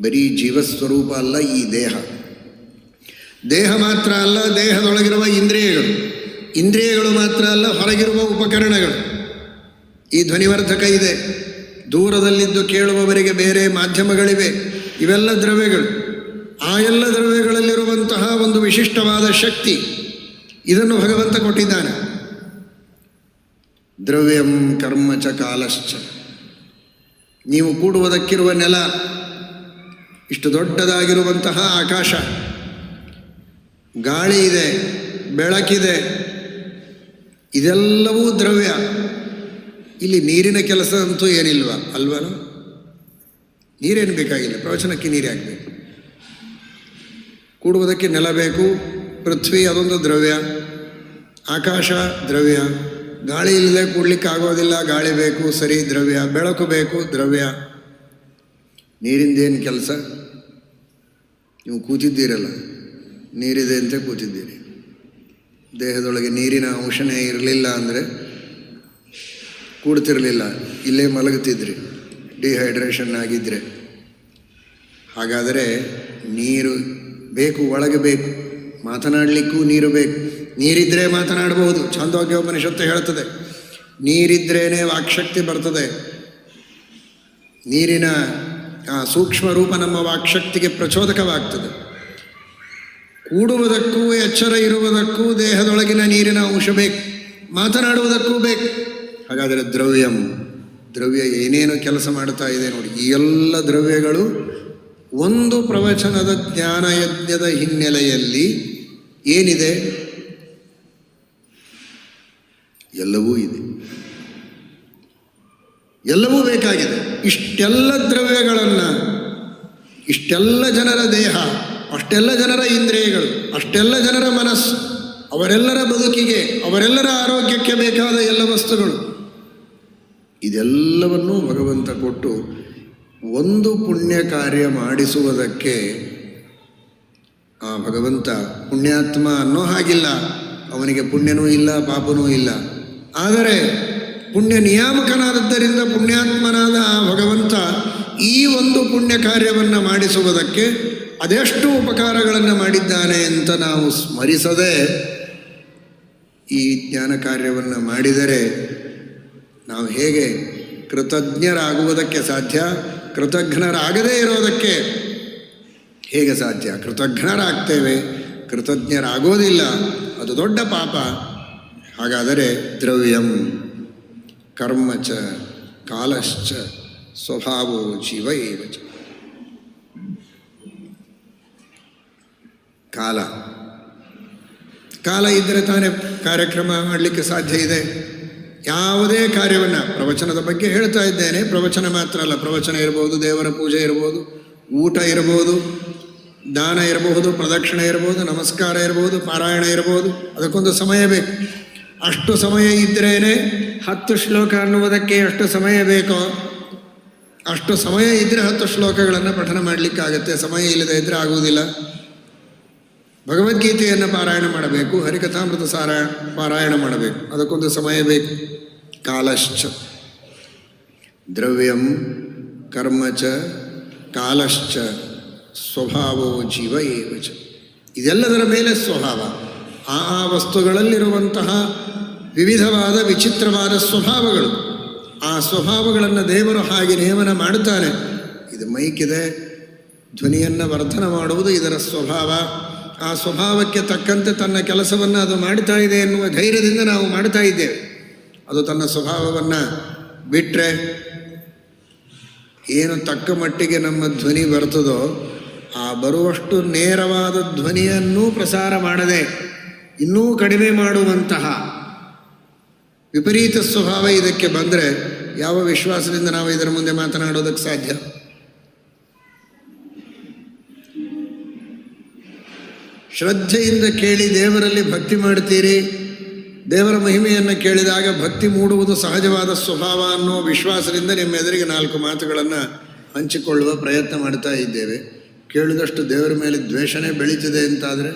ಬರೀ ಜೀವಸ್ವರೂಪ ಅಲ್ಲ ಈ ದೇಹ. ದೇಹ ಮಾತ್ರ ಅಲ್ಲ, ದೇಹದೊಳಗಿರುವ ಇಂದ್ರಿಯಗಳು, ಇಂದ್ರಿಯಗಳು ಮಾತ್ರ ಅಲ್ಲ, ಹೊರಗಿರುವ ಉಪಕರಣಗಳು. ಈ ಧ್ವನಿವರ್ಧಕ ಇದೆ, ದೂರದಲ್ಲಿದ್ದು ಕೇಳುವವರಿಗೆ ಬೇರೆ ಮಾಧ್ಯಮಗಳಿವೆ, ಇವೆಲ್ಲ ದ್ರವ್ಯಗಳು. ಆ ಎಲ್ಲ ದ್ರವ್ಯಗಳಲ್ಲಿರುವಂತಹ ಒಂದು ವಿಶಿಷ್ಟವಾದ ಶಕ್ತಿ, ಇದನ್ನು ಭಗವಂತ ಕೊಟ್ಟಿದ್ದಾನೆ. ದ್ರವ್ಯಂ ಕರ್ಮ ಚ ಕಾಲಶ್ಚ. ನೀವು ಕೂಡುವುದಕ್ಕಿರುವ ನೆಲ, ಇಷ್ಟು ದೊಡ್ಡದಾಗಿರುವಂತಹ ಆಕಾಶ, ಗಾಳಿ ಇದೆ, ಬೆಳಕಿದೆ, ಇದೆಲ್ಲವೂ ದ್ರವ್ಯ. ಇಲ್ಲಿ ನೀರಿನ ಕೆಲಸ ಅಂತೂ ಏನಿಲ್ವ ಅಲ್ವಲ್ಲ? ನೀರೇನು ಬೇಕಾಗಿಲ್ಲ, ಪ್ರವಚನಕ್ಕೆ ನೀರೇ ಆಗಬೇಕು. ಕೂಡುವುದಕ್ಕೆ ನೆಲ ಬೇಕು, ಪೃಥ್ವಿ ಅದೊಂದು ದ್ರವ್ಯ, ಆಕಾಶ ದ್ರವ್ಯ, ಗಾಳಿ ಇಲ್ಲದೆ ಕೂಡ್ಲಿಕ್ಕೆ ಆಗೋದಿಲ್ಲ, ಗಾಳಿ ಬೇಕು, ಸರಿ ದ್ರವ್ಯ, ಬೆಳಕು ಬೇಕು ದ್ರವ್ಯ. ನೀರಿಂದೇನು ಕೆಲಸ? ನೀವು ಕೂತಿದ್ದೀರಲ್ಲ, ನೀರಿದೆ ಅಂತ ಕೂತಿದ್ದೀರಿ. ದೇಹದೊಳಗೆ ನೀರಿನ ಅಂಶನೇ ಇರಲಿಲ್ಲ ಅಂದರೆ ಕೂಡ್ತಿರಲಿಲ್ಲ, ಇಲ್ಲೇ ಮಲಗುತ್ತಿದ್ರಿ, ಡಿಹೈಡ್ರೇಷನ್ ಆಗಿದ್ದರೆ. ಹಾಗಾದರೆ ನೀರು ಬೇಕು, ಒಳಗೆ ಬೇಕು, ಮಾತನಾಡಲಿಕ್ಕೂ ನೀರು ಬೇಕು. ನೀರಿದ್ದರೆ ಮಾತನಾಡಬಹುದು. ಛಾಂದೋಗ್ಯೋಪನಿಷತ್ತು ಹೇಳ್ತದೆ, ನೀರಿದ್ರೇ ವಾಕ್ಶಕ್ತಿ ಬರ್ತದೆ. ನೀರಿನ ಸೂಕ್ಷ್ಮ ರೂಪ ನಮ್ಮ ವಾಕ್ಶಕ್ತಿಗೆ ಪ್ರಚೋದಕವಾಗ್ತದೆ. ಕೂಡುವುದಕ್ಕೂ ಎಚ್ಚರ ಇರುವುದಕ್ಕೂ ದೇಹದೊಳಗಿನ ನೀರಿನ ಅಂಶ ಬೇಕು, ಮಾತನಾಡುವುದಕ್ಕೂ ಬೇಕು. ಹಾಗಾದರೆ ದ್ರವ್ಯಂ, ದ್ರವ್ಯ ಏನೇನು ಕೆಲಸ ಮಾಡ್ತಾ ಇದೆ ನೋಡಿ. ಈ ಎಲ್ಲ ದ್ರವ್ಯಗಳು ಒಂದು ಪ್ರವಚನದ ಜ್ಞಾನಯಜ್ಞದ ಹಿನ್ನೆಲೆಯಲ್ಲಿ ಏನಿದೆ? ಎಲ್ಲವೂ ಇದೆ, ಎಲ್ಲವೂ ಬೇಕಾಗಿದೆ. ಇಷ್ಟೆಲ್ಲ ದ್ರವ್ಯಗಳನ್ನು, ಇಷ್ಟೆಲ್ಲ ಜನರ ದೇಹ, ಅಷ್ಟೆಲ್ಲ ಜನರ ಇಂದ್ರಿಯಗಳು, ಅಷ್ಟೆಲ್ಲ ಜನರ ಮನಸ್ಸು, ಅವರೆಲ್ಲರ ಬದುಕಿಗೆ, ಅವರೆಲ್ಲರ ಆರೋಗ್ಯಕ್ಕೆ ಬೇಕಾದ ಎಲ್ಲ ವಸ್ತುಗಳು, ಇದೆಲ್ಲವನ್ನೂ ಭಗವಂತ ಕೊಟ್ಟು ಒಂದು ಪುಣ್ಯ ಕಾರ್ಯ ಮಾಡಿಸುವುದಕ್ಕೆ ಆ ಭಗವಂತ ಪುಣ್ಯಾತ್ಮ ಅನ್ನೋ ಹಾಗಿಲ್ಲ. ಅವನಿಗೆ ಪುಣ್ಯನೂ ಇಲ್ಲ, ಪಾಪನೂ ಇಲ್ಲ. ಆದರೆ ಪುಣ್ಯ ನಿಯಾಮಕನಾದದ್ದರಿಂದ ಪುಣ್ಯಾತ್ಮನಾದ ಆ ಭಗವಂತ ಈ ಒಂದು ಪುಣ್ಯ ಕಾರ್ಯವನ್ನು ಮಾಡಿಸುವುದಕ್ಕೆ ಅದೆಷ್ಟು ಉಪಕಾರಗಳನ್ನು ಮಾಡಿದ್ದಾನೆ ಅಂತ ನಾವು ಸ್ಮರಿಸದೆ ಈ ಜ್ಞಾನ ಕಾರ್ಯವನ್ನು ಮಾಡಿದರೆ ನಾವು ಹೇಗೆ ಕೃತಜ್ಞರಾಗುವುದಕ್ಕೆ ಸಾಧ್ಯ? ಕೃತಜ್ಞರಾಗದೇ ಇರೋದಕ್ಕೆ ಹೇಗೆ ಸಾಧ್ಯ? ಕೃತಜ್ಞರಾಗ್ತೇವೆ, ಕೃತಜ್ಞರಾಗೋದಿಲ್ಲ, ಅದು ದೊಡ್ಡ ಪಾಪ. ಹಾಗಾದರೆ ದ್ರವ್ಯಂ ಕರ್ಮ ಚ ಕಾಲಶ್ಚ ಸ್ವಭಾವೋ ಜೀವ ಏವ ಚ. ಕಾಲ, ಕಾಲ ಇದ್ದರೆ ತಾನೇ ಕಾರ್ಯಕ್ರಮ ಮಾಡಲಿಕ್ಕೆ ಸಾಧ್ಯ ಇದೆ. ಯಾವುದೇ ಕಾರ್ಯವನ್ನು, ಪ್ರವಚನದ ಬಗ್ಗೆ ಹೇಳ್ತಾ ಇದ್ದೇನೆ, ಪ್ರವಚನ ಮಾತ್ರ ಅಲ್ಲ, ಪ್ರವಚನ ಇರಬಹುದು, ದೇವರ ಪೂಜೆ ಇರಬಹುದು, ಊಟ ಇರಬಹುದು, ದಾನ ಇರಬಹುದು, ಪ್ರದಕ್ಷಿಣೆ ಇರಬಹುದು, ನಮಸ್ಕಾರ ಇರಬಹುದು, ಪಾರಾಯಣ ಇರಬಹುದು. ಅದಕ್ಕೊಂದು ಸಮಯ ಬೇಕು. ಅಷ್ಟು ಸಮಯ ಇದ್ರೇ 10 ಶ್ಲೋಕ ಅನ್ನುವುದಕ್ಕೆ ಎಷ್ಟು ಸಮಯ ಬೇಕೋ ಅಷ್ಟು ಸಮಯ ಇದ್ದರೆ 10 ಶ್ಲೋಕಗಳನ್ನು ಪಠನ ಮಾಡಲಿಕ್ಕಾಗತ್ತೆ. ಸಮಯ ಇಲ್ಲದೆ ಇದ್ದರೆ ಆಗುವುದಿಲ್ಲ. ಭಗವದ್ಗೀತೆಯನ್ನು ಪಾರಾಯಣ ಮಾಡಬೇಕು, ಹರಿಕಥಾಮೃತ ಪಾರಾಯಣ ಮಾಡಬೇಕು, ಅದಕ್ಕೊಂದು ಸಮಯ ಬೇಕು. ಕಾಲಶ್ಚ ದ್ರವ್ಯಂ ಕರ್ಮ ಚ ಕಾಲಶ್ಚ ಸ್ವಭಾವೋ ಜೀವ ಏವ ಚ. ಇದೆಲ್ಲದರ ಮೇಲೆ ಸ್ವಭಾವ, ಆ ವಸ್ತುಗಳಲ್ಲಿರುವಂತಹ ವಿವಿಧವಾದ ವಿಚಿತ್ರವಾದ ಸ್ವಭಾವಗಳು. ಆ ಸ್ವಭಾವಗಳನ್ನು ದೇವರು ಹಾಗೆ ನೇಮನ ಮಾಡುತ್ತಾನೆ. ಇದು ಮೈಕಿದೆ, ಧ್ವನಿಯನ್ನು ವರ್ಧನ ಮಾಡುವುದು ಇದರ ಸ್ವಭಾವ. ಆ ಸ್ವಭಾವಕ್ಕೆ ತಕ್ಕಂತೆ ತನ್ನ ಕೆಲಸವನ್ನು ಅದು ಮಾಡ್ತಾ ಇದೆ ಎನ್ನುವ ಧೈರ್ಯದಿಂದ ನಾವು ಮಾಡ್ತಾ ಇದ್ದೇವೆ. ಅದು ತನ್ನ ಸ್ವಭಾವವನ್ನು ಬಿಟ್ಟರೆ ಏನು ತಕ್ಕ ಮಟ್ಟಿಗೆ ನಮ್ಮ ಧ್ವನಿ ಬರ್ತದೋ ಆ ಬರುವಷ್ಟು ನೇರವಾದ ಧ್ವನಿಯನ್ನೂ ಪ್ರಸಾರ ಮಾಡದೆ ಇನ್ನೂ ಕಡಿಮೆ ಮಾಡುವಂತಹ ವಿಪರೀತ ಸ್ವಭಾವ ಇದಕ್ಕೆ ಬಂದರೆ ಯಾವ ವಿಶ್ವಾಸದಿಂದ ನಾವು ಇದರ ಮುಂದೆ ಮಾತನಾಡೋದಕ್ಕೆ ಸಾಧ್ಯ? ಶ್ರದ್ಧೆಯಿಂದ ಕೇಳಿ ದೇವರಲ್ಲಿ ಭಕ್ತಿ ಮಾಡ್ತೀರಿ. ದೇವರ ಮಹಿಮೆಯನ್ನು ಕೇಳಿದಾಗ ಭಕ್ತಿ ಮೂಡುವುದು ಸಹಜವಾದ ಸ್ವಭಾವ ಅನ್ನೋ ವಿಶ್ವಾಸದಿಂದ ನಿಮ್ಮ ಎದುರಿಗೆ 4 ಮಾತುಗಳನ್ನು ಹಂಚಿಕೊಳ್ಳುವ ಪ್ರಯತ್ನ ಮಾಡ್ತಾ ಇದ್ದೇವೆ. ಕೇಳಿದಷ್ಟು ದೇವರ ಮೇಲೆ ದ್ವೇಷನೇ ಬೆಳೀತದೆ ಅಂತಾದರೆ,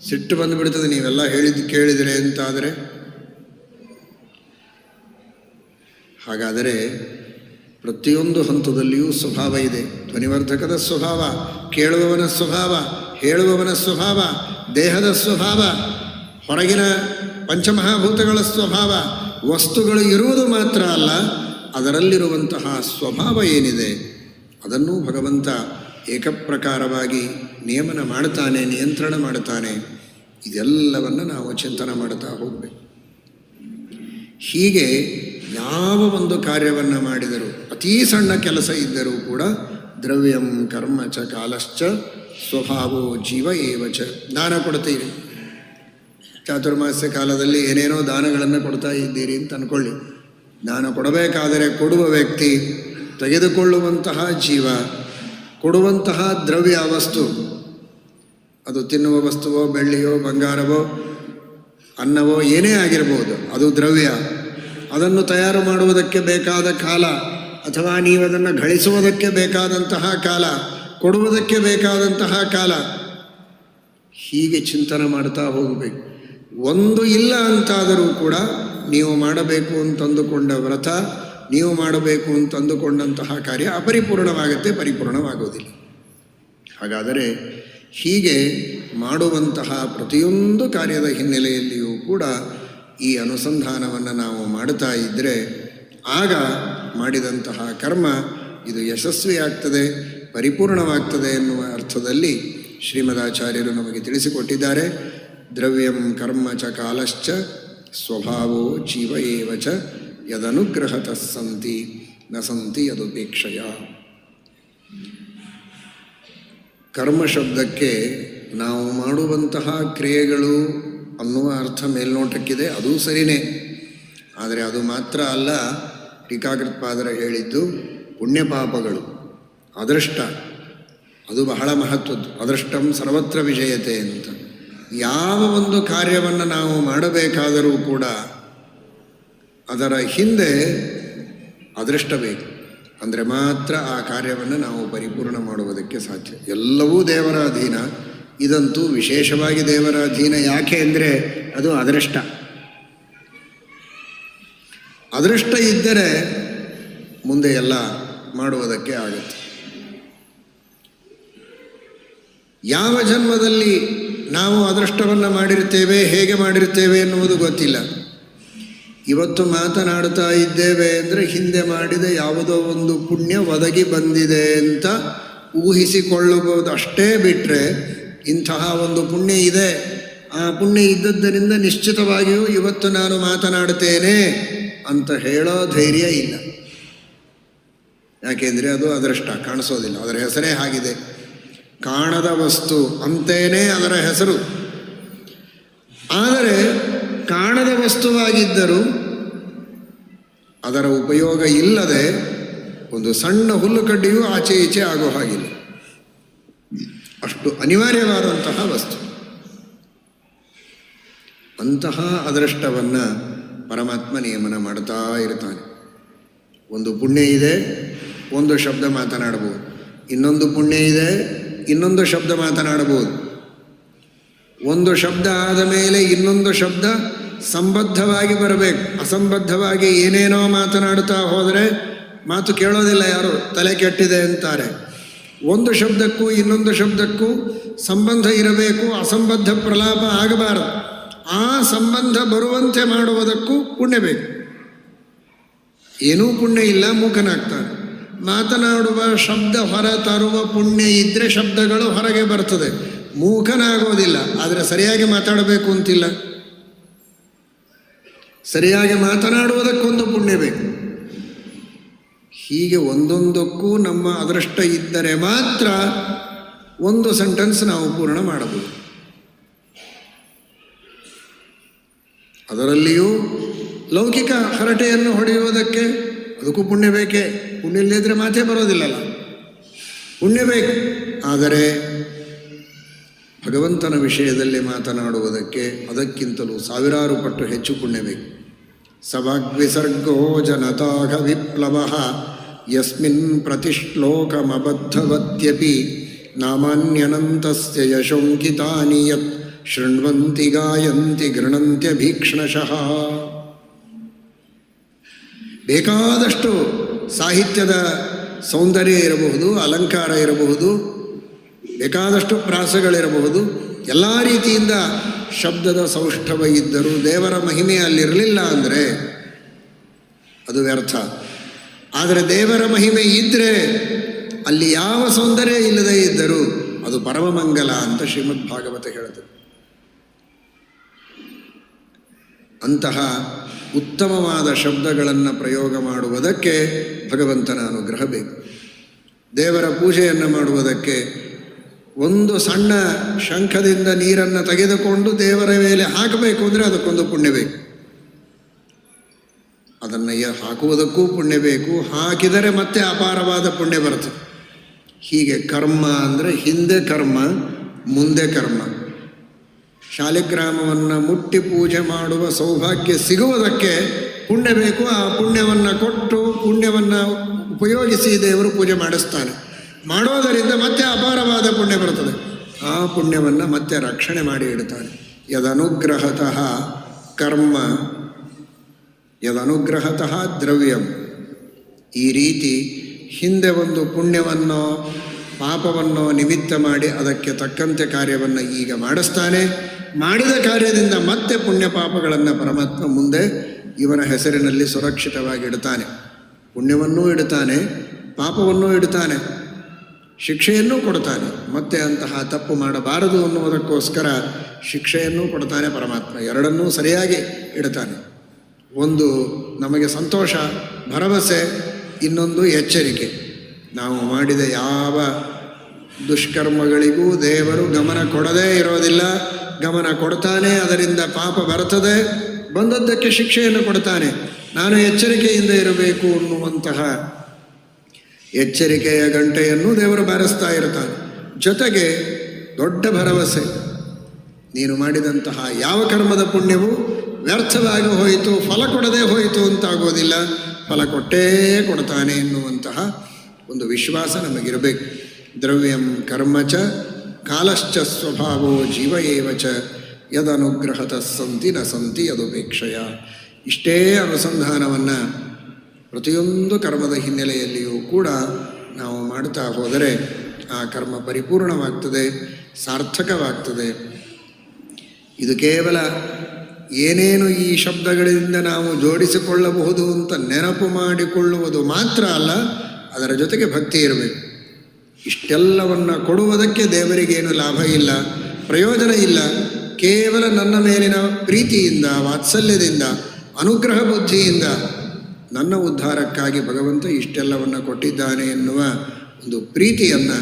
ಸಿಟ್ಟು ಬಂದುಬಿಡ್ತದೆ ನೀವೆಲ್ಲ ಹೇಳಿದ್ದು ಕೇಳಿದರೆ ಅಂತಾದರೆ. ಹಾಗಾದರೆ ಪ್ರತಿಯೊಂದು ಹಂತದಲ್ಲಿಯೂ ಸ್ವಭಾವ ಇದೆ. ಧ್ವನಿವರ್ಧಕದ ಸ್ವಭಾವ, ಕೇಳುವವನ ಸ್ವಭಾವ, ಹೇಳುವವನ ಸ್ವಭಾವ, ದೇಹದ ಸ್ವಭಾವ, ಹೊರಗಿನ ಪಂಚಮಹಾಭೂತಗಳ ಸ್ವಭಾವ, ವಸ್ತುಗಳು ಇರುವುದು ಮಾತ್ರ ಅಲ್ಲ, ಅದರಲ್ಲಿರುವಂತಹ ಸ್ವಭಾವ ಏನಿದೆ ಅದನ್ನು ಭಗವಂತ ಏಕಪ್ರಕಾರವಾಗಿ ನಿಯಮನ ಮಾಡ್ತಾನೆ, ನಿಯಂತ್ರಣ ಮಾಡ್ತಾನೆ. ಇದೆಲ್ಲವನ್ನು ನಾವು ಚಿಂತನೆ ಮಾಡ್ತಾ ಹೋಗಬೇಕು. ಹೀಗೆ ಯಾವ ಒಂದು ಕಾರ್ಯವನ್ನು ಮಾಡಿದರೂ, ಅತೀ ಸಣ್ಣ ಕೆಲಸ ಇದ್ದರೂ ಕೂಡ ದ್ರವ್ಯಂ ಕರ್ಮ ಚ ಕಾಲಶ್ಚ ಸ್ವಭಾವೋ ಜೀವ ಏವಚ. ದಾನ ಕೊಡ್ತೀರಿ, ಚಾತುರ್ಮಾಸ್ಯ ಕಾಲದಲ್ಲಿ ಏನೇನೋ ದಾನಗಳನ್ನು ಕೊಡ್ತಾ ಇದ್ದೀರಿ ಅಂತ ಅಂದ್ಕೊಳ್ಳಿ. ದಾನ ಕೊಡಬೇಕಾದರೆ ಕೊಡುವ ವ್ಯಕ್ತಿ, ತೆಗೆದುಕೊಳ್ಳುವಂತಹ ಜೀವ, ಕೊಡುವಂತಹ ದ್ರವ್ಯ ವಸ್ತು, ಅದು ತಿನ್ನುವ ವಸ್ತುವೋ, ಬೆಳ್ಳಿಯೋ, ಬಂಗಾರವೋ, ಅನ್ನವೋ ಏನೇ ಆಗಿರ್ಬೋದು, ಅದು ದ್ರವ್ಯ. ಅದನ್ನು ತಯಾರು ಮಾಡುವುದಕ್ಕೆ ಬೇಕಾದ ಕಾಲ, ಅಥವಾ ನೀವು ಅದನ್ನು ಗಳಿಸುವುದಕ್ಕೆ ಬೇಕಾದಂತಹ ಕಾಲ, ಕೊಡುವುದಕ್ಕೆ ಬೇಕಾದಂತಹ ಕಾಲ, ಹೀಗೆ ಚಿಂತನೆ ಮಾಡ್ತಾ ಹೋಗಬೇಕು. ಒಂದು ಇಲ್ಲ ಅಂತಾದರೂ ಕೂಡ ನೀವು ಮಾಡಬೇಕು ಅಂತಂದುಕೊಂಡ ವ್ರತ, ನೀವು ಮಾಡಬೇಕು ಅಂತಂದುಕೊಂಡಂತಹ ಕಾರ್ಯ ಅಪರಿಪೂರ್ಣವಾಗುತ್ತೆ, ಪರಿಪೂರ್ಣವಾಗುವುದಿಲ್ಲ. ಹಾಗಾದರೆ ಹೀಗೆ ಮಾಡುವಂತಹ ಪ್ರತಿಯೊಂದು ಕಾರ್ಯದ ಹಿನ್ನೆಲೆಯಲ್ಲಿಯೂ ಕೂಡ ಈ ಅನುಸಂಧಾನವನ್ನು ನಾವು ಮಾಡ್ತಾ ಇದ್ದರೆ ಆಗ ಮಾಡಿದಂತಹ ಕರ್ಮ ಇದು ಯಶಸ್ವಿಯಾಗ್ತದೆ, ಪರಿಪೂರ್ಣವಾಗ್ತದೆ ಎನ್ನುವ ಅರ್ಥದಲ್ಲಿ ಶ್ರೀಮದಾಚಾರ್ಯರು ನಮಗೆ ತಿಳಿಸಿಕೊಟ್ಟಿದ್ದಾರೆ. ದ್ರವ್ಯಂ ಕರ್ಮ ಚ ಕಾಲಶ್ಚ ಸ್ವಭಾವೋ ಜೀವ ಏವ ಚ ಯದನುಗ್ರಹತಃ ಸಂತಿ ನ ಸಂತಿ ಯದುಪೇಕ್ಷಯ. ಕರ್ಮ ಶಬ್ದಕ್ಕೆ ನಾವು ಮಾಡುವಂತಹ ಕ್ರಿಯೆಗಳು ಅನ್ನುವ ಅರ್ಥ ಮೇಲ್ನೋಟಕ್ಕಿದೆ, ಅದೂ ಸರಿಯೇ. ಆದರೆ ಅದು ಮಾತ್ರ ಅಲ್ಲ, ಟೀಕಾಕೃತ್ಪಾದರ ಹೇಳಿದ್ದು ಪುಣ್ಯಪಾಪಗಳು, ಅದೃಷ್ಟ, ಅದು ಬಹಳ ಮಹತ್ವದ್ದು. ಅದೃಷ್ಟಂ ಸರ್ವತ್ರ ವಿಜಯತೆ ಅಂತ. ಯಾವ ಒಂದು ಕಾರ್ಯವನ್ನು ನಾವು ಮಾಡಬೇಕಾದರೂ ಕೂಡ ಅದರ ಹಿಂದೆ ಅದೃಷ್ಟ ಬೇಕು, ಅಂದರೆ ಮಾತ್ರ ಆ ಕಾರ್ಯವನ್ನು ನಾವು ಪರಿಪೂರ್ಣ ಮಾಡುವುದಕ್ಕೆ ಸಾಧ್ಯ. ಎಲ್ಲವೂ ದೇವರ ಅಧೀನ, ಇದಂತೂ ವಿಶೇಷವಾಗಿ ದೇವರ ಅಧೀನ. ಯಾಕೆ ಅಂದರೆ ಅದು ಅದೃಷ್ಟ. ಅದೃಷ್ಟ ಇದ್ದರೆ ಮುಂದೆ ಎಲ್ಲ ಮಾಡುವುದಕ್ಕೆ ಆಗುತ್ತೆ. ಯಾವ ಜನ್ಮದಲ್ಲಿ ನಾವು ಅದೃಷ್ಟವನ್ನು ಮಾಡಿರ್ತೇವೆ, ಹೇಗೆ ಮಾಡಿರ್ತೇವೆ ಎನ್ನುವುದು ಗೊತ್ತಿಲ್ಲ. ಇವತ್ತು ಮಾತನಾಡ್ತಾ ಇದ್ದೇವೆ ಅಂದರೆ ಹಿಂದೆ ಮಾಡಿದ ಯಾವುದೋ ಒಂದು ಪುಣ್ಯ ಒದಗಿ ಬಂದಿದೆ ಅಂತ ಊಹಿಸಿಕೊಳ್ಳಬಹುದು. ಅಷ್ಟೇ ಬಿಟ್ಟರೆ ಇಂತಹ ಒಂದು ಪುಣ್ಯ ಇದೆ, ಆ ಪುಣ್ಯ ಇದ್ದದ್ದರಿಂದ ನಿಶ್ಚಿತವಾಗಿಯೂ ಇವತ್ತು ನಾನು ಮಾತನಾಡ್ತೇನೆ ಅಂತ ಹೇಳೋ ಧೈರ್ಯ ಇಲ್ಲ. ಯಾಕೆಂದರೆ ಅದು ಅದೃಷ್ಟ, ಕಾಣಿಸೋದಿಲ್ಲ. ಅದರ ಹೆಸರೇ ಆಗಿದೆ, ಕಾಣದ ವಸ್ತು ಅಂತೇನೇ ಅದರ ಹೆಸರು. ಆದರೆ ಕಾಣದ ವಸ್ತುವಾಗಿದ್ದರೂ ಅದರ ಉಪಯೋಗ ಇಲ್ಲದೆ ಒಂದು ಸಣ್ಣ ಹುಲ್ಲುಕಡ್ಡಿಯೂ ಆಚೆ ಈಚೆ ಆಗೋ ಹಾಗಿಲ್ಲ, ಅಷ್ಟು ಅನಿವಾರ್ಯವಾದಂತಹ ವಸ್ತು. ಅಂತಹ ಅದೃಷ್ಟವನ್ನು ಪರಮಾತ್ಮ ನಿಯಮನ ಮಾಡ್ತಾ ಇರ್ತಾನೆ. ಒಂದು ಪುಣ್ಯ ಇದೆ, ಒಂದು ಶಬ್ದ ಮಾತನಾಡಬಹುದು. ಇನ್ನೊಂದು ಪುಣ್ಯ ಇದೆ, ಇನ್ನೊಂದು ಶಬ್ದ ಮಾತನಾಡಬಹುದು. ಒಂದು ಶಬ್ದ ಆದ ಮೇಲೆ ಇನ್ನೊಂದು ಶಬ್ದ ಸಂಬದ್ಧವಾಗಿ ಬರಬೇಕು. ಅಸಂಬದ್ಧವಾಗಿ ಏನೇನೋ ಮಾತನಾಡುತ್ತಾ ಹೋದರೆ ಮಾತು ಕೇಳೋದಿಲ್ಲ, ಯಾರು ತಲೆ ಕೆಟ್ಟಿದೆ ಅಂತಾರೆ. ಒಂದು ಶಬ್ದಕ್ಕೂ ಇನ್ನೊಂದು ಶಬ್ದಕ್ಕೂ ಸಂಬಂಧ ಇರಬೇಕು, ಅಸಂಬದ್ಧ ಪ್ರಲಾಪ ಆಗಬಾರದು. ಆ ಸಂಬಂಧ ಬರುವಂತೆ ಮಾಡುವುದಕ್ಕೂ ಪುಣ್ಯ ಬೇಕು. ಏನೂ ಪುಣ್ಯ ಇಲ್ಲ, ಮೂಕನಾಗ್ತಾನೆ. ಮಾತನಾಡುವ ಶಬ್ದ ಹೊರ ತರುವ ಪುಣ್ಯ ಇದ್ದರೆ ಶಬ್ದಗಳು ಹೊರಗೆ ಬರ್ತದೆ, ಮೂಕನಾಗೋದಿಲ್ಲ. ಆದರೆ ಸರಿಯಾಗಿ ಮಾತಾಡಬೇಕು ಅಂತಿಲ್ಲ, ಸರಿಯಾಗಿ ಮಾತನಾಡುವುದಕ್ಕೊಂದು ಪುಣ್ಯ ಬೇಕು. ಹೀಗೆ ಒಂದೊಂದಕ್ಕೂ ನಮ್ಮ ಅದೃಷ್ಟ ಇದ್ದರೆ ಮಾತ್ರ ಒಂದು ಸೆಂಟೆನ್ಸ್ ನಾವು ಪೂರ್ಣ ಮಾಡಬಹುದು. ಅದರಲ್ಲಿಯೂ ಲೌಕಿಕ ಹರಟೆಯನ್ನು ಹೊಡೆಯುವುದಕ್ಕೆ ಅದಕ್ಕೂ ಪುಣ್ಯ ಬೇಕೇ. ಪುಣ್ಯ ಇಲ್ಲದಿದ್ದರೆ ಮಾತೇ ಬರೋದಿಲ್ಲಲ್ಲ, ಪುಣ್ಯ ಬೇಕು. ಆದರೆ ಭಗವಂತನ ವಿಷಯದಲ್ಲಿ ಮಾತನಾಡುವುದಕ್ಕೆ ಅದಕ್ಕಿಂತಲೂ ಸಾವಿರಾರು ಪಟ್ಟು ಹೆಚ್ಚು ಪುಣ್ಯ ಬೇಕು. ಸವಾಗ್ವಿಸರ್ಗೋ ಜನತಾಘ ವಿಪ್ಲವ ಯಸ್ಮಿನ್ ಪ್ರತಿಶ್ಲೋಕಮಬದ್ಧವತ್ಯಪಿ ನಾಮಾನ್ಯನಂತಸ್ಯ ಯಶೋಂಕಿತಾನಿ ಯತ್ ಶೃಣ್ವಂತಿ ಗಾಯಂತಿ ಗೃಣಂತ್ಯಭೀಕ್ಷ್ಣಶಃ. ಬೇಕಾದಷ್ಟು ಸಾಹಿತ್ಯದ ಸೌಂದರ್ಯ ಇರಬಹುದು, ಅಲಂಕಾರ ಇರಬಹುದು, ಬೇಕಾದಷ್ಟು ಪ್ರಾಸಗಳಿರಬಹುದು, ಎಲ್ಲ ರೀತಿಯಿಂದ ಶಬ್ದದ ಸೌಷ್ಠವ ಇದ್ದರೂ ದೇವರ ಮಹಿಮೆ ಅಲ್ಲಿರಲಿಲ್ಲ ಅಂದರೆ ಅದು ವ್ಯರ್ಥ. ಆದರೆ ದೇವರ ಮಹಿಮೆ ಇದ್ದರೆ ಅಲ್ಲಿ ಯಾವ ಸೌಂದರ್ಯ ಇಲ್ಲದೇ ಇದ್ದರೂ ಅದು ಪರಮಮಂಗಲ ಅಂತ ಶ್ರೀಮದ್ ಭಾಗವತ ಹೇಳುತ್ತದೆ. ಅಂತಹ ಉತ್ತಮವಾದ ಶಬ್ದಗಳನ್ನು ಪ್ರಯೋಗ ಮಾಡುವುದಕ್ಕೆ ಭಗವಂತನ ಅನುಗ್ರಹ ಬೇಕು. ದೇವರ ಪೂಜೆಯನ್ನು ಮಾಡುವುದಕ್ಕೆ ಒಂದು ಸಣ್ಣ ಶಂಖದಿಂದ ನೀರನ್ನು ತೆಗೆದುಕೊಂಡು ದೇವರ ಮೇಲೆ ಹಾಕಬೇಕು ಅಂದರೆ ಅದಕ್ಕೊಂದು ಪುಣ್ಯ ಬೇಕು. ಅದನ್ನು ಹಾಕುವುದಕ್ಕೂ ಪುಣ್ಯ ಬೇಕು, ಹಾಕಿದರೆ ಮತ್ತೆ ಅಪಾರವಾದ ಪುಣ್ಯ ಬರ್ತದೆ. ಹೀಗೆ ಕರ್ಮ ಅಂದರೆ ಹಿಂದೆ ಕರ್ಮ, ಮುಂದೆ ಕರ್ಮ. ಶಾಲಿಗ್ರಾಮವನ್ನು ಮುಟ್ಟಿ ಪೂಜೆ ಮಾಡುವ ಸೌಭಾಗ್ಯ ಸಿಗುವುದಕ್ಕೆ ಪುಣ್ಯ ಬೇಕು. ಆ ಪುಣ್ಯವನ್ನು ಕೊಟ್ಟು ಪುಣ್ಯವನ್ನು ಉಪಯೋಗಿಸಿ ದೇವರು ಪೂಜೆ ಮಾಡಿಸ್ತಾನೆ. ಮಾಡೋದರಿಂದ ಮತ್ತೆ ಅಪಾರವಾದ ಪುಣ್ಯ ಬರ್ತದೆ. ಆ ಪುಣ್ಯವನ್ನು ಮತ್ತೆ ರಕ್ಷಣೆ ಮಾಡಿ ಇಡ್ತಾನೆ. ಯದನುಗ್ರಹತಃ ಕರ್ಮ ಯದನುಗ್ರಹತಃ ದ್ರವ್ಯಂ. ಈ ರೀತಿ ಹಿಂದೆ ಒಂದು ಪುಣ್ಯವನ್ನು ಪಾಪವನ್ನು ನಿಮಿತ್ತ ಮಾಡಿ ಅದಕ್ಕೆ ತಕ್ಕಂತೆ ಕಾರ್ಯವನ್ನು ಈಗ ಮಾಡಿಸ್ತಾನೆ. ಮಾಡಿದ ಕಾರ್ಯದಿಂದ ಮತ್ತೆ ಪುಣ್ಯ ಪಾಪಗಳನ್ನು ಪರಮಾತ್ಮ ಮುಂದೆ ಇವನ ಹೆಸರಿನಲ್ಲಿ ಸುರಕ್ಷಿತವಾಗಿ ಇಡ್ತಾನೆ. ಪುಣ್ಯವನ್ನೂ ಇಡ್ತಾನೆ, ಪಾಪವನ್ನೂ ಇಡ್ತಾನೆ, ಶಿಕ್ಷೆಯನ್ನೂ ಕೊಡ್ತಾನೆ. ಮತ್ತೆ ಅಂತಹ ತಪ್ಪು ಮಾಡಬಾರದು ಅನ್ನುವುದಕ್ಕೋಸ್ಕರ ಶಿಕ್ಷೆಯನ್ನೂ ಕೊಡ್ತಾನೆ ಪರಮಾತ್ಮ. ಎರಡನ್ನೂ ಸರಿಯಾಗಿ ಇಡ್ತಾನೆ. ಒಂದು ನಮಗೆ ಸಂತೋಷ, ಭರವಸೆ, ಇನ್ನೊಂದು ಎಚ್ಚರಿಕೆ. ನಾವು ಮಾಡಿದ ಯಾವ ದುಷ್ಕರ್ಮಗಳಿಗೂ ದೇವರು ಗಮನ ಕೊಡದೇ ಇರೋದಿಲ್ಲ. ಗಮನ ಕೊಡ್ತಾನೆ, ಅದರಿಂದ ಪಾಪ ಬರ್ತದೆ, ಬಂದದ್ದಕ್ಕೆ ಶಿಕ್ಷೆಯನ್ನು ಕೊಡ್ತಾನೆ. ನಾನು ಎಚ್ಚರಿಕೆಯಿಂದ ಇರಬೇಕು ಅನ್ನುವಂತಹ ಎಚ್ಚರಿಕೆಯ ಗಂಟೆಯನ್ನು ದೇವರು ಬಾರಿಸ್ತಾ ಇರ್ತಾನೆ. ಜೊತೆಗೆ ದೊಡ್ಡ ಭರವಸೆ, ನೀನು ಮಾಡಿದಂತಹ ಯಾವ ಕರ್ಮದ ಪುಣ್ಯವು ವ್ಯರ್ಥವಾಗಿ ಹೋಯಿತು, ಫಲ ಕೊಡದೆ ಹೋಯಿತು ಅಂತಾಗೋದಿಲ್ಲ, ಫಲ ಕೊಟ್ಟೇ ಕೊಡ್ತಾನೆ ಎನ್ನುವಂತಹ ಒಂದು ವಿಶ್ವಾಸ ನಮಗಿರಬೇಕು. ದ್ರವ್ಯಂ ಕರ್ಮ ಚ ಕಾಲಶ್ಚ ಸ್ವಭಾವೋ ಜೀವ ಏವ ಚ ಯದನುಗ್ರಹತಃ ಸಂತಿ ನ ಸಂತಿ ಯದುಪೇಕ್ಷಯ. ಇಷ್ಟೇ ಅನುಸಂಧಾನವನ್ನು ಪ್ರತಿಯೊಂದು ಕರ್ಮದ ಹಿನ್ನೆಲೆಯಲ್ಲಿಯೂ ಕೂಡ ನಾವು ಮಾಡ್ತಾ ಹೋದರೆ ಆ ಕರ್ಮ ಪರಿಪೂರ್ಣವಾಗ್ತದೆ, ಸಾರ್ಥಕವಾಗ್ತದೆ. ಇದು ಕೇವಲ ಏನೇನು ಈ ಶಬ್ದಗಳಿಂದ ನಾವು ಜೋಡಿಸಿಕೊಳ್ಳಬಹುದು ಅಂತ ನೆನಪು ಮಾಡಿಕೊಳ್ಳುವುದು ಮಾತ್ರ ಅಲ್ಲ, ಅದರ ಜೊತೆಗೆ ಭಕ್ತಿ ಇರಬೇಕು. ಇಷ್ಟೆಲ್ಲವನ್ನು ಕೊಡುವುದಕ್ಕೆ ದೇವರಿಗೇನು ಲಾಭ ಇಲ್ಲ, ಪ್ರಯೋಜನ ಇಲ್ಲ. ಕೇವಲ ನನ್ನ ಮೇಲಿನ ಪ್ರೀತಿಯಿಂದ, ವಾತ್ಸಲ್ಯದಿಂದ, ಅನುಗ್ರಹ ಬುದ್ಧಿಯಿಂದ ನನ್ನ ಉದ್ಧಾರಕ್ಕಾಗಿ ಭಗವಂತ ಇಷ್ಟೆಲ್ಲವನ್ನು ಕೊಟ್ಟಿದ್ದಾನೆ ಎನ್ನುವ ಒಂದು ಪ್ರೀತಿಯನ್ನು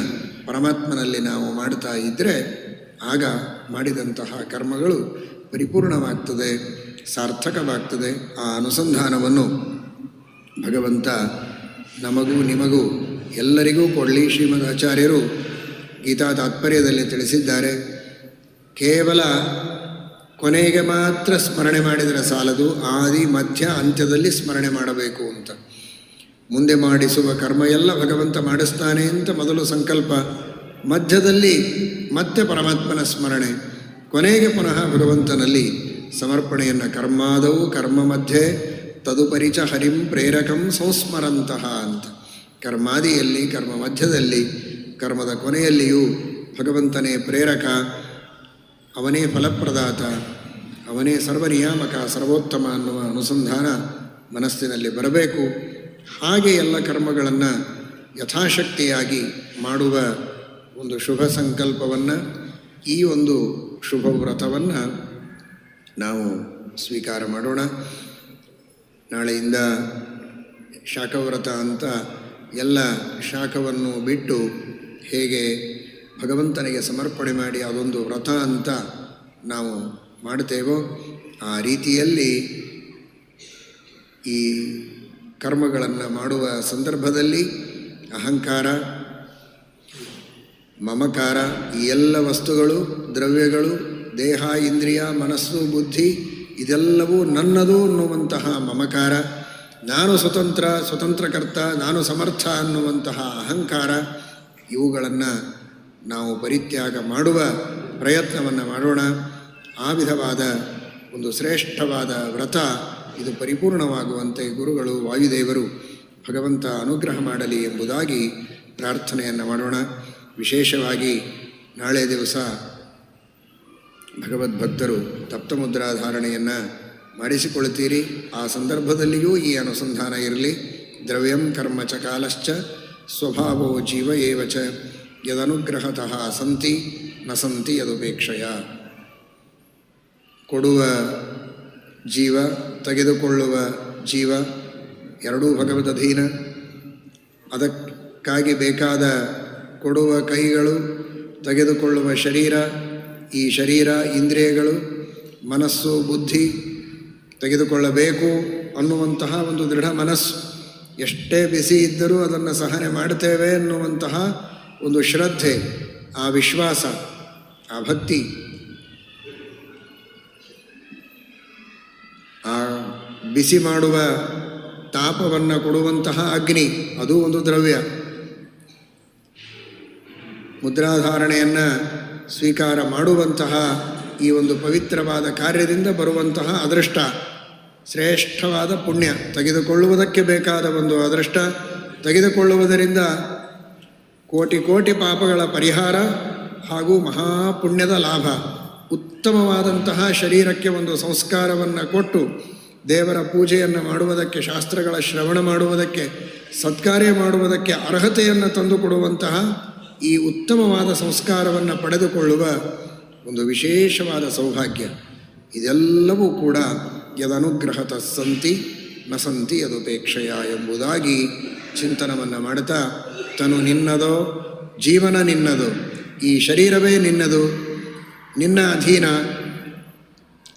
ಪರಮಾತ್ಮನಲ್ಲಿ ನಾವು ಮಾಡ್ತಾ ಇದ್ದರೆ ಆಗ ಮಾಡಿದಂತಹ ಕರ್ಮಗಳು ಪರಿಪೂರ್ಣವಾಗ್ತದೆ, ಸಾರ್ಥಕವಾಗ್ತದೆ. ಆ ಅನುಸಂಧಾನವನ್ನು ಭಗವಂತ ನಮಗೂ ನಿಮಗೂ ಎಲ್ಲರಿಗೂ ಕೊಡಲಿ. ಶ್ರೀಮದ್ ಆಚಾರ್ಯರು ಗೀತಾ ತಾತ್ಪರ್ಯದಲ್ಲಿ ತಿಳಿಸಿದ್ದಾರೆ, ಕೇವಲ ಕೊನೆಗೆ ಮಾತ್ರ ಸ್ಮರಣೆ ಮಾಡಿದರೆ ಸಾಲದು, ಆದಿ ಮಧ್ಯ ಅಂತ್ಯದಲ್ಲಿ ಸ್ಮರಣೆ ಮಾಡಬೇಕು ಅಂತ. ಮುಂದೆ ಮಾಡಿಸುವ ಕರ್ಮ ಎಲ್ಲ ಭಗವಂತ ಮಾಡಿಸ್ತಾನೆ ಅಂತ ಮೊದಲು ಸಂಕಲ್ಪ, ಮಧ್ಯದಲ್ಲಿ ಮತ್ತೆ ಪರಮಾತ್ಮನ ಸ್ಮರಣೆ, ಕೊನೆಗೆ ಪುನಃ ಭಗವಂತನಲ್ಲಿ ಸಮರ್ಪಣೆಯನ್ನು. ಕರ್ಮಾದವು ಕರ್ಮ ಮಧ್ಯೆ ತದುಪರಿಚ ಹರಿಂ ಪ್ರೇರಕಂ ಸಂಸ್ಮರಂತಹ ಅಂತ. ಕರ್ಮಾದಿಯಲ್ಲಿ, ಕರ್ಮ ಮಧ್ಯದಲ್ಲಿ, ಕರ್ಮದ ಕೊನೆಯಲ್ಲಿಯೂ ಭಗವಂತನೇ ಪ್ರೇರಕ, ಅವನೇ ಫಲಪ್ರದಾತ, ಅವನೇ ಸರ್ವನಿಯಾಮಕ, ಸರ್ವೋತ್ತಮ ಅನ್ನುವ ಅನುಸಂಧಾನ ಮನಸ್ಸಿನಲ್ಲಿ ಬರಬೇಕು. ಹಾಗೆ ಎಲ್ಲ ಕರ್ಮಗಳನ್ನು ಯಥಾಶಕ್ತಿಯಾಗಿ ಮಾಡುವ ಒಂದು ಶುಭ ಸಂಕಲ್ಪವನ್ನು, ಈ ಒಂದು ಶುಭ ವ್ರತವನ್ನು ನಾವು ಸ್ವೀಕಾರ ಮಾಡೋಣ. ನಾಳೆಯಿಂದ ಶಾಖವ್ರತ ಅಂತ ಎಲ್ಲ ಶಾಖವನ್ನು ಬಿಟ್ಟು ಹೇಗೆ ಭಗವಂತನಿಗೆ ಸಮರ್ಪಣೆ ಮಾಡಿ ಅದೊಂದು ವ್ರತ ಅಂತ ನಾವು ಮಾಡ್ತೇವೋ ಆ ರೀತಿಯಲ್ಲಿ ಈ ಕರ್ಮಗಳನ್ನು ಮಾಡುವ ಸಂದರ್ಭದಲ್ಲಿ ಅಹಂಕಾರ, ಮಮಕಾರ, ಈ ಎಲ್ಲ ವಸ್ತುಗಳು, ದ್ರವ್ಯಗಳು, ದೇಹ, ಇಂದ್ರಿಯ, ಮನಸ್ಸು, ಬುದ್ಧಿ ಇದೆಲ್ಲವೂ ನನ್ನದು ಅನ್ನುವಂತಹ ಮಮಕಾರ, ನಾನು ಸ್ವತಂತ್ರಕರ್ತ, ನಾನು ಸಮರ್ಥ ಅನ್ನುವಂತಹ ಅಹಂಕಾರ, ಇವುಗಳನ್ನು ನಾವು ಪರಿತ್ಯಾಗ ಮಾಡುವ ಪ್ರಯತ್ನವನ್ನು ಮಾಡೋಣ. ಆ ವಿಧವಾದ ಒಂದು ಶ್ರೇಷ್ಠವಾದ ವ್ರತ ಇದು ಪರಿಪೂರ್ಣವಾಗುವಂತೆ ಗುರುಗಳು, ವಾಯುದೇವರು ಭಗವಂತ ಅನುಗ್ರಹ ಮಾಡಲಿ ಎಂಬುದಾಗಿ ಪ್ರಾರ್ಥನೆಯನ್ನು ಮಾಡೋಣ. ವಿಶೇಷವಾಗಿ ನಾಳೆ ದಿವಸ ಭಗವದ್ಭಕ್ತರು ತಪ್ತಮುದ್ರಾಧಾರಣೆಯನ್ನು ಮಾಡಿಸಿಕೊಳ್ತೀರಿ. ಆ ಸಂದರ್ಭದಲ್ಲಿಯೂ ಈ ಅನುಸಂಧಾನ ಇರಲಿ. ದ್ರವ್ಯಂ ಕರ್ಮ ಚ ಕಾಲಶ್ಚ ಸ್ವಭಾವೋ ಜೀವ ಏವ ಚ ಯದನುಗ್ರಹತಃ ಸಂತಿ ನ ಸಂತಿ ಯದುಪೇಕ್ಷಯ. ಕೊಡುವ ಜೀವ, ತೆಗೆದುಕೊಳ್ಳುವ ಜೀವ ಎರಡೂ ಭಗವದಧೀನ. ಅದಕ್ಕಾಗಿ ಬೇಕಾದ ಕೊಡುವ ಕೈಗಳು, ತೆಗೆದುಕೊಳ್ಳುವ ಶರೀರ, ಈ ಶರೀರ, ಇಂದ್ರಿಯಗಳು, ಮನಸ್ಸು, ಬುದ್ಧಿ ತೆಗೆದುಕೊಳ್ಳಬೇಕು ಅನ್ನುವಂತಹ ಒಂದು ದೃಢ ಮನಸ್ಸು, ಎಷ್ಟೇ ಬಿಸಿ ಇದ್ದರೂ ಅದನ್ನು ಸಹನೆ ಮಾಡ್ತೇವೆ ಎನ್ನುವಂತಹ ಒಂದು ಶ್ರದ್ಧೆ, ಆ ವಿಶ್ವಾಸ, ಆ ಭಕ್ತಿ, ಆ ಬಿಸಿ ಮಾಡುವ ತಾಪವನ್ನು ಕೊಡುವಂತಹ ಅಗ್ನಿ, ಅದು ಒಂದು ದ್ರವ್ಯ. ಮುದ್ರಾಧಾರಣೆಯನ್ನು ಸ್ವೀಕಾರ ಮಾಡುವಂತಹ ಈ ಒಂದು ಪವಿತ್ರವಾದ ಕಾರ್ಯದಿಂದ ಬರುವಂತಹ ಅದೃಷ್ಟ, ಶ್ರೇಷ್ಠವಾದ ಪುಣ್ಯ, ತೆಗೆದುಕೊಳ್ಳುವುದಕ್ಕೆ ಬೇಕಾದ ಒಂದು ಅದೃಷ್ಟ, ತೆಗೆದುಕೊಳ್ಳುವುದರಿಂದ ಕೋಟಿ ಕೋಟಿ ಪಾಪಗಳ ಪರಿಹಾರ ಹಾಗೂ ಮಹಾಪುಣ್ಯದ ಲಾಭ. ಉತ್ತಮವಾದಂತಹ ಶರೀರಕ್ಕೆ ಒಂದು ಸಂಸ್ಕಾರವನ್ನು ಕೊಟ್ಟು ದೇವರ ಪೂಜೆಯನ್ನು ಮಾಡುವುದಕ್ಕೆ, ಶಾಸ್ತ್ರಗಳ ಶ್ರವಣ ಮಾಡುವುದಕ್ಕೆ, ಸತ್ಕಾರ್ಯ ಮಾಡುವುದಕ್ಕೆ ಅರ್ಹತೆಯನ್ನು ತಂದುಕೊಡುವಂತಹ ಈ ಉತ್ತಮವಾದ ಸಂಸ್ಕಾರವನ್ನು ಪಡೆದುಕೊಳ್ಳುವ ಒಂದು ವಿಶೇಷವಾದ ಸೌಭಾಗ್ಯ. ಇದೆಲ್ಲವೂ ಕೂಡ ಯದನುಗ್ರಹತ ಸಂತಿ ನ ಸಂತಿ ಯದುಪೇಕ್ಷಯ ಎಂಬುದಾಗಿ ಚಿಂತನವನ್ನು ಮಾಡುತ್ತಾ, ತನು ನಿನ್ನದೋ, ಜೀವನ ನಿನ್ನದು, ಈ ಶರೀರವೇ ನಿನ್ನದು, ನಿನ್ನ ಅಧೀನ,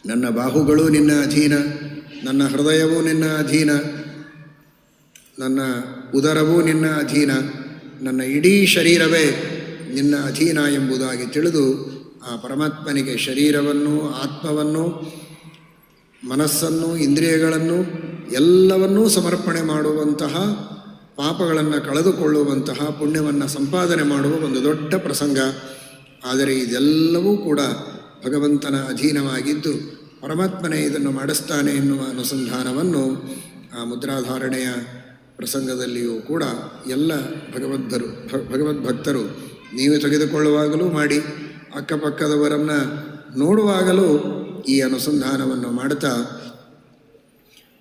ನನ್ನ ಬಾಹುಗಳು ನಿನ್ನ ಅಧೀನ, ನನ್ನ ಹೃದಯವೂ ನಿನ್ನ ಅಧೀನ, ನನ್ನ ಉದರವೂ ನಿನ್ನ ಅಧೀನ, ನನ್ನ ಇಡೀ ಶರೀರವೇ ನಿನ್ನ ಅಧೀನ ಎಂಬುದಾಗಿ ತಿಳಿದು ಆ ಪರಮಾತ್ಮನಿಗೆ ಶರೀರವನ್ನು, ಆತ್ಮವನ್ನು, ಮನಸ್ಸನ್ನು, ಇಂದ್ರಿಯಗಳನ್ನು ಎಲ್ಲವನ್ನೂ ಸಮರ್ಪಣೆ ಮಾಡುವಂತಹ, ಪಾಪಗಳನ್ನು ಕಳೆದುಕೊಳ್ಳುವಂತಹ ಪುಣ್ಯವನ್ನು ಸಂಪಾದನೆ ಮಾಡುವ ಒಂದು ದೊಡ್ಡ ಪ್ರಸಂಗ. ಆದರೆ ಇದೆಲ್ಲವೂ ಕೂಡ ಭಗವಂತನ ಅಧೀನವಾಗಿದ್ದು ಪರಮಾತ್ಮನೇ ಇದನ್ನು ಮಾಡಿಸ್ತಾನೆ ಎನ್ನುವ ಅನುಸಂಧಾನವನ್ನು ಆ ಮುದ್ರಾಧಾರಣೆಯ ಪ್ರಸಂಗದಲ್ಲಿಯೂ ಕೂಡ ಎಲ್ಲ ಭಗವದ್ಭಕ್ತರು ನೀವು ತೆಗೆದುಕೊಳ್ಳುವಾಗಲೂ ಮಾಡಿ, ಅಕ್ಕಪಕ್ಕದವರನ್ನು ನೋಡುವಾಗಲೂ ಈ ಅನುಸಂಧಾನವನ್ನು ಮಾಡುತ್ತಾ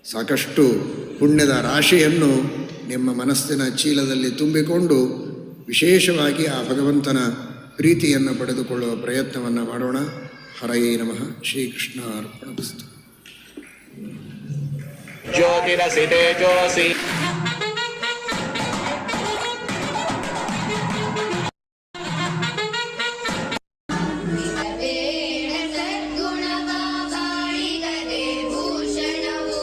ಸಾಕಷ್ಟು ಪುಣ್ಯದ ರಾಶಿಯನ್ನು ನಿಮ್ಮ ಮನಸ್ಸಿನ ಚೀಲದಲ್ಲಿ ತುಂಬಿಕೊಂಡು ವಿಶೇಷವಾಗಿ ಆ ಭಗವಂತನ ಪ್ರೀತಿಯನ್ನು ಪಡೆದುಕೊಳ್ಳುವ ಪ್ರಯತ್ನವನ್ನು ಮಾಡೋಣ. ಹರಯೇ ನಮಃ. ಶ್ರೀಕೃಷ್ಣ ಅರ್ಪಣಮಸ್ತು. ಜ್ಯೋತಿರಸಿ ತೇಜೋಸಿ ಭೂಷಣವು